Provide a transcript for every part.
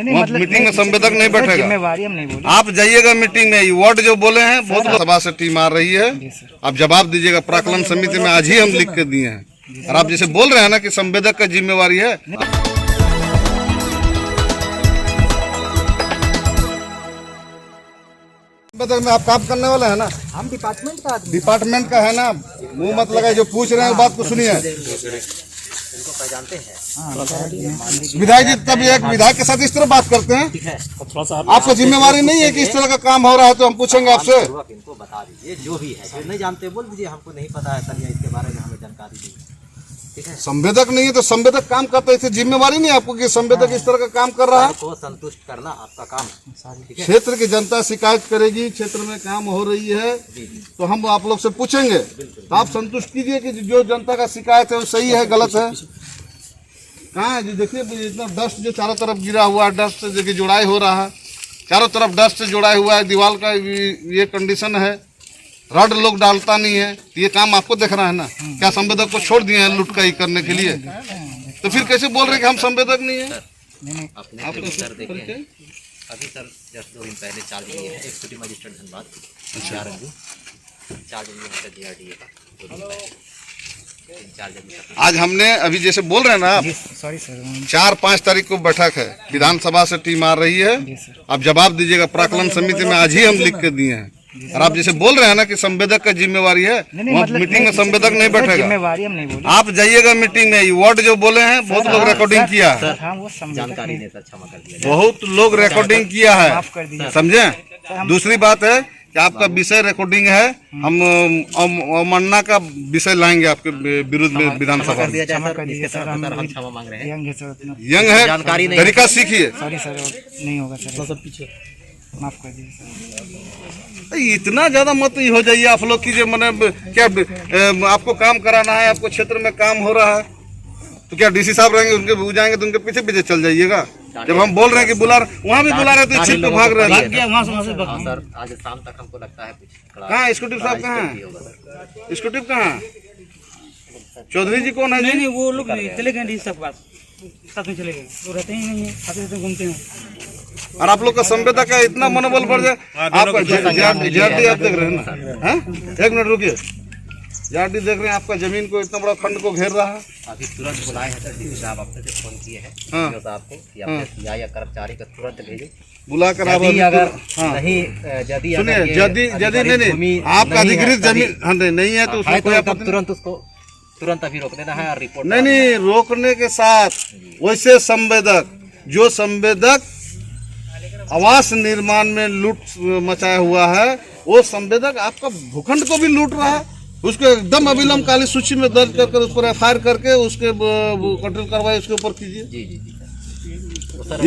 वहाँ मीटिंग में संवेदक नहीं बैठेगा। जिम्मेवारी हम नहीं बोले। आप जाइएगा मीटिंग में, वर्ड जो बोले हैं बहुत सभा से टीम आ रही है, आप जवाब दीजिएगा। प्राक्कलन समिति में आज ही हम लिख के दिए हैं। और आप जैसे बोल रहे हैं ना कि संवेदक का जिम्मेवारी है, में आप काम करने वाले हैं ना, हम डिपार्टमेंट का आदमी, डिपार्टमेंट का है ना, मुंह मत लगाए। जो पूछ रहे हैं बात को सुनिए। इनको पहचानते हैं। विधायक जी तब एक विधायक के साथ इस तरह बात करते हैं, आपको जिम्मेवारी नहीं है कि इस तरह का काम हो रहा है तो हम पूछेंगे आपसे। इनको बता दीजिए जो भी है, जो नहीं जानते बोल दीजिए हमको नहीं पता है सर, या इसके बारे में हमें जानकारी नहीं। ठीक है, संवेदक नहीं है तो संवेदक काम करता है, इसे जिम्मेवारी नहीं आपको कि संवेदक इस तरह का काम कर रहा है। को संतुष्ट करना आपका काम है। क्षेत्र की जनता शिकायत करेगी, क्षेत्र में काम हो रही है तो हम आप लोग से पूछेंगे, तो आप संतुष्ट कीजिए कि जो जनता का शिकायत है वो सही है गलत है। कहाँ है जी, देखिए इतना डस्ट जो चारों तरफ गिरा हुआ है, डस्ट से देखिए जुड़ाई हो रहा है, चारों तरफ डस्ट से जुड़ाई हुआ है, दीवार का ये कंडीशन है, रड लोग डालता नहीं है। ये काम आपको देखना है ना, क्या संवेदक को छोड़ दिए हैं लुटकाई करने के लिए? तो फिर कैसे बोल रहे हैं कि हम संवेदक नहीं है? आपने सर देखे अभी सर जस्ट 2 दिन पहले चार्ज लिए हैं एक्जीक्यूटिव मजिस्ट्रेट धनबाद, 4 दिन जीआरडीए का आज हमने अभी जैसे बोल रहे हैं ना आप, सॉरी सर, 4-5 तारीख को बैठक है, विधानसभा से टीम आ रही है, आप जवाब दीजिएगा। प्राक्कलन समिति में आज ही हम लिख के दिए हैं। और आप जैसे बोल रहे हैं ना कि संवेदक का जिम्मेवारी है, वहाँ मीटिंग में संवेदक नहीं बैठेगा। जिम्मेवारी हम नहीं बोले। आप जाइएगा मीटिंग में, वर्ड जो बोले हैं बहुत लोग रिकॉर्डिंग किया है, जानकारी नहीं सर, क्षमा कर दिया, बहुत लोग रिकॉर्डिंग किया है, समझे। दूसरी बात है कि आपका विषय रिकॉर्डिंग है, हम अवमानना का विषय लाएंगे आपके विरुद्ध में विधानसभा में। क्षमा मांग रहे हैं। यंग है, जानकारी नहीं, तरीका सीखिए। सॉरी सर, नहीं होगा सर, सब पीछे माफ कर दीजिए सर। इतना ज्यादा मत हो जाइए आप लोग की, मैंने क्या आपको काम कराना है, आपको क्षेत्र में काम हो रहा है तो क्या डीसी साहब रहेंगे, उनके जाएंगे तो उनके पीछे पीछे चल जाइएगा। जब हम बोल रहे हैं कि बुला, वहाँ भी बुला रहे थे, छिप पे भाग रहे थे। सर आज शाम तक हमको लगता है कुछ। कहाँ एक्जीक्यूटिव साहब, कहाँ है एक्जीक्यूटिव, कहाँ चौधरी जी कौन है? नहीं वो लोग चले गए डीसी साहब के पास, साथ में चले गए, वो रहते ही नहीं है, आते घूमते हैं। और आप लोग का संवेदक का इतना मनोबल बढ़ जाए। आपका जीआरडी आप देख रहे हैं ना, एक मिनट रुकिए, जीआरडी देख रहे हैं, आपका जमीन को इतना बड़ा खंड को घेर रहा है। अभी तुरंत बुलाए हैं सर, डीसी साहब आपने से फोन किए हैं साहब को कि अपने या कर्मचारी का तुरंत भेजें, बुलाकर आप अगर नहीं, यदि नहीं आपका अधिकृत जमीन नहीं है तो उसमें कोई आपत्ति तुरंत अभी रोक देना है और रिपोर्ट नहीं, रोकने के साथ वैसे संवेदक, जो संवेदक आवास निर्माण में लूट मचाया हुआ है, वो संवेदक आपका भूखंड को भी लूट रहा है, उसको एकदम अविलंब काली सूची में दर्ज कर उस पर एफआईआर करके उसके कंट्रोल कार्रवाई उसके ऊपर कीजिए।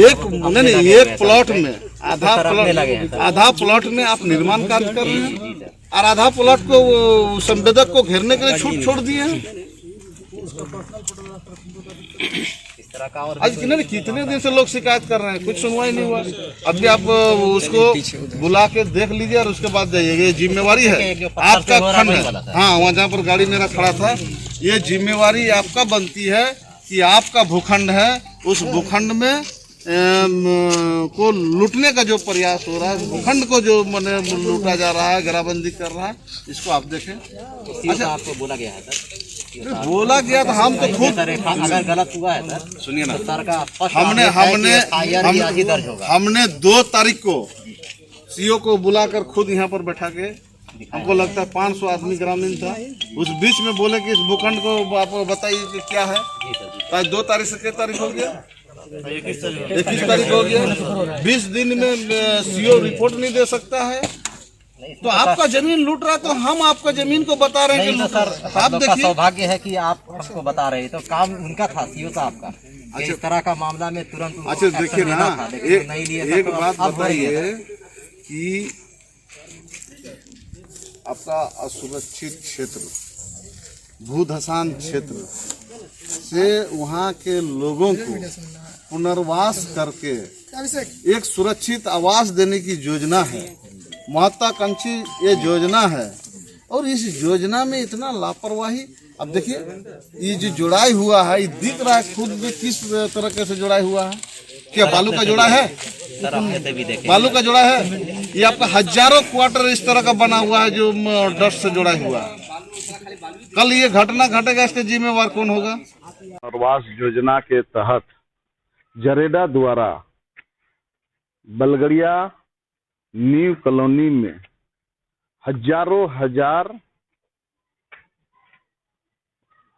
एक प्लॉट में आधा प्लॉट में आप निर्माण कार्य कर रहे हैं और आधा प्लॉट को संवेदक को घेरने के लिए छूट छोड़ दिए हैं। आज कितने दिन से लोग शिकायत कर रहे हैं, कुछ सुनवाई नहीं हुआ। अभी आप उसको बुला के देख लीजिए और उसके बाद जाइएगा। ये जिम्मेवारी है आपका खंड है, हाँ वहाँ जहाँ पर गाड़ी मेरा खड़ा था, ये जिम्मेवारी आपका बनती है कि आपका भूखंड है, उस भूखंड में को लूटने का जो प्रयास हो रहा है, भूखंड को जो मैंने लूटा जा रहा है, घेराबंदी कर रहा है, इसको आप देखें। अच्छा आपको बोला गया है सर, बोला गया था, हम तो खुद अगर गलत हुआ है सर, सुनिए ना, सर का हमने 2 तारीख को सीओ को बुलाकर खुद यहाँ पर बैठा के, हमको लगता है 500 आदमी ग्रामीण था, उस बीच में बोले कि इस भूखंड को आप बताइए कि क्या है। तो आज 2 तारीख से कितनी तारीख हो गया, 21 तारीख हो गया। 20 दिन में सीओ रिपोर्ट नहीं दे सकता है, तो आपका जमीन लूट रहा है, तो हम आपका जमीन को बता रहे हैं कि सर आप देखिए, सौभाग्य है कि आप हमको बता रहे हैं, तो काम उनका था सीओ साहब का। अच्छा, इस तरह का मामला में तुरंत अच्छा देखिए ना, एक बात बताइए कि आपका असुरक्षित क्षेत्र, भूधसान क्षेत्र से वहाँ के लोगों को पुनर्वास करके एक सुरक्षित आवास देने की योजना है, महत्वाकांक्षी ये योजना है। और इस योजना में इतना लापरवाही, अब देखिए ये जो जुड़ाई हुआ है, ये दिख रहा है खुद भी किस तरीके से जुड़ाई हुआ है। क्या बालू का जोड़ा है? सर आप ऐसे भी देखें, बालू का जोड़ा है। ये आपका हजारों क्वार्टर इस तरह का बना हुआ है जो डस्ट से जोड़ा हुआ है। कल ये घटना घटेगा, इसके जिम्मेवार कौन होगा? पुनर्वास योजना के तहत जरेडा द्वारा बलगड़िया न्यू कॉलोनी में हजारों हजार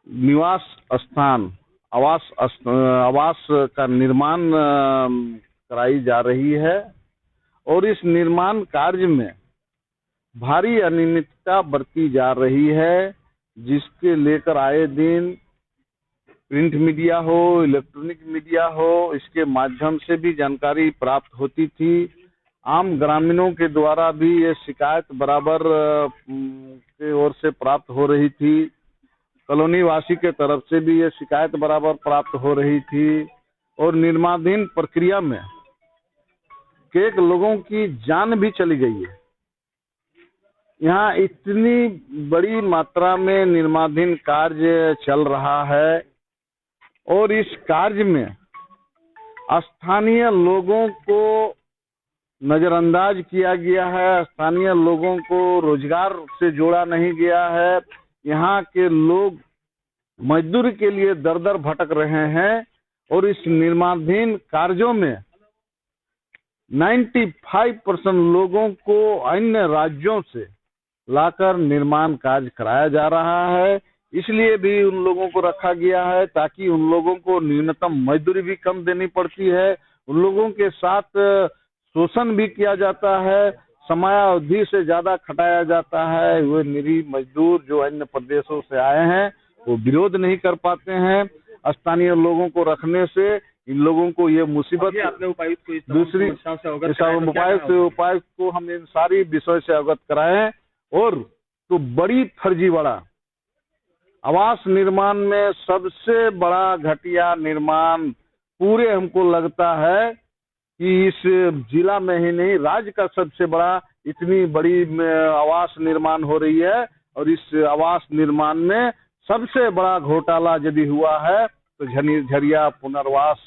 निवास स्थान आवास का निर्माण कराई जा रही है और इस निर्माण कार्य में भारी अनियमितता बरती जा रही है, जिसके लेकर आए दिन प्रिंट मीडिया हो, इलेक्ट्रॉनिक मीडिया हो, इसके माध्यम से भी जानकारी प्राप्त होती थी। आम ग्रामीणों के द्वारा भी ये शिकायत बराबर के ओर से प्राप्त हो रही थी। कॉलोनी वासी के तरफ से भी ये शिकायत बराबर प्राप्त हो रही थी और निर्माणाधीन प्रक्रिया में कई लोगों की जान भी चली गई है। यहाँ इतनी बड़ी मात्रा में निर्माणाधीन कार्य चल रहा है और इस कार्य में स्थानीय लोगों को नजरअंदाज किया गया है, स्थानीय लोगों को रोजगार से जोड़ा नहीं गया है। यहाँ के लोग मजदूरी के लिए दर दर भटक रहे हैं और इस निर्माणाधीन कार्यों में 95% लोगों को अन्य राज्यों से लाकर निर्माण कार्य कराया जा रहा है। इसलिए भी उन लोगों को रखा गया है ताकि उन लोगों को न्यूनतम मजदूरी भी कम देनी पड़ती है। उन लोगों के साथ शोषण भी किया जाता है, समयावधि से ज्यादा खटाया जाता है। वे निरीह मजदूर जो अन्य प्रदेशों से आए हैं वो विरोध नहीं कर पाते हैं। स्थानीय लोगों को रखने से इन लोगों को ये मुसीबत, दूसरी उपायुक्त को हम इन सारी विषय से अवगत कराएं और तो बड़ी फर्जीवाड़ा आवास निर्माण में सबसे बड़ा घटिया निर्माण पूरे हमको लगता है कि इस जिला में ही नहीं राज्य का सबसे बड़ा इतनी बड़ी आवास निर्माण हो रही है और इस आवास निर्माण में सबसे बड़ा घोटाला यदि हुआ है तो झरिया पुनर्वास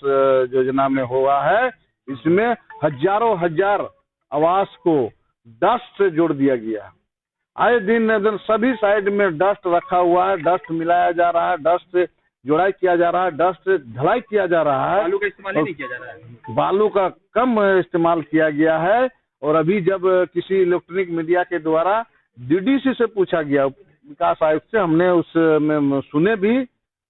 योजना में हुआ है। इसमें हजारों हजार आवास को डस्ट से जोड़ दिया गया। आए दिन सभी साइड में डस्ट रखा हुआ है, डस्ट मिलाया जा रहा है, डस्ट से जोड़ाई किया जा रहा है, डस्ट से ढलाई किया जा रहा है। बालू का इस्तेमाल नहीं किया जा रहा है, बालू का कम इस्तेमाल किया गया है। और अभी जब किसी इलेक्ट्रॉनिक मीडिया के द्वारा डीडीसी से पूछा गया, विकास आयुक्त से, हमने उस में सुने भी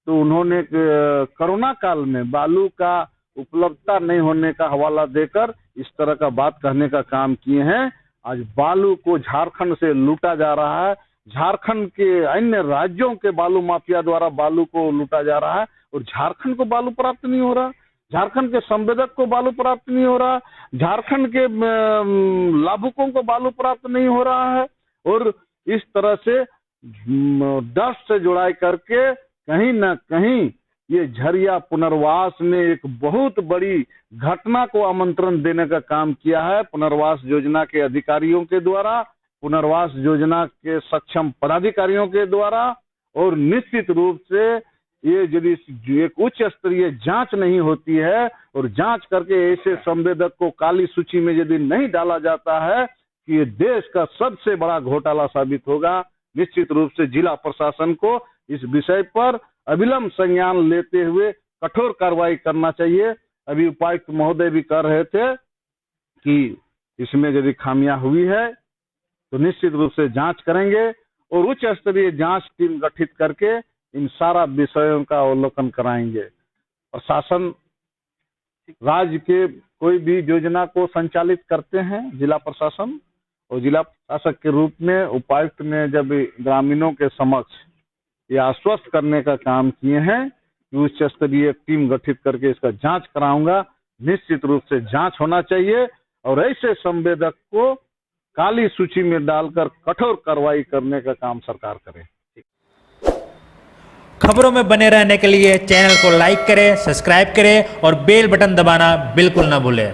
तो उन्होंने कोरोना काल में बालू का उपलब्धता नहीं होने का हवाला देकर इस तरह का बात कहने का काम किए हैं। आज बालू को झारखंड से लूटा जा रहा है, झारखंड के अन्य राज्यों के बालू माफिया द्वारा बालू को लूटा जा रहा है और झारखंड को बालू प्राप्त नहीं हो रहा, झारखंड के संवेदक को बालू प्राप्त नहीं हो रहा, झारखंड के लाभुकों को बालू प्राप्त नहीं हो रहा है। और इस तरह से डस्ट से जुड़ाई करके कहीं न कहीं ये झरिया पुनर्वास ने एक बहुत बड़ी घटना को आमंत्रण देने का काम किया है पुनर्वास योजना के अधिकारियों के द्वारा, पुनर्वास योजना के सक्षम पदाधिकारियों के द्वारा। और निश्चित रूप से ये यदि एक उच्च स्तरीय जांच नहीं होती है और जांच करके ऐसे संवेदक को काली सूची में यदि नहीं डाला जाता है कि ये देश का सबसे बड़ा घोटाला साबित होगा। निश्चित रूप से जिला प्रशासन को इस विषय पर अविलंब संज्ञान लेते हुए कठोर कार्रवाई करना चाहिए। अभी उपायुक्त महोदय भी कह रहे थे कि इसमें यदि खामियां हुई है तो निश्चित रूप से जांच करेंगे और उच्च स्तरीय जांच टीम गठित करके इन सारा विषयों का अवलोकन कराएंगे। प्रशासन राज्य के कोई भी योजना को संचालित करते हैं जिला प्रशासन, और जिला प्रशासक के रूप में उपायुक्त ने जब ग्रामीणों के समक्ष ये आश्वस्त करने का काम किए हैं कि उच्च स्तरीय टीम गठित करके इसका जांच कराऊंगा। निश्चित रूप से जांच होना चाहिए और ऐसे संवेदक को काली सूची में डालकर कठोर कार्रवाई करने का काम सरकार करे। खबरों में बने रहने के लिए चैनल को लाइक करें, सब्सक्राइब करें और बेल बटन दबाना बिल्कुल ना भूलें।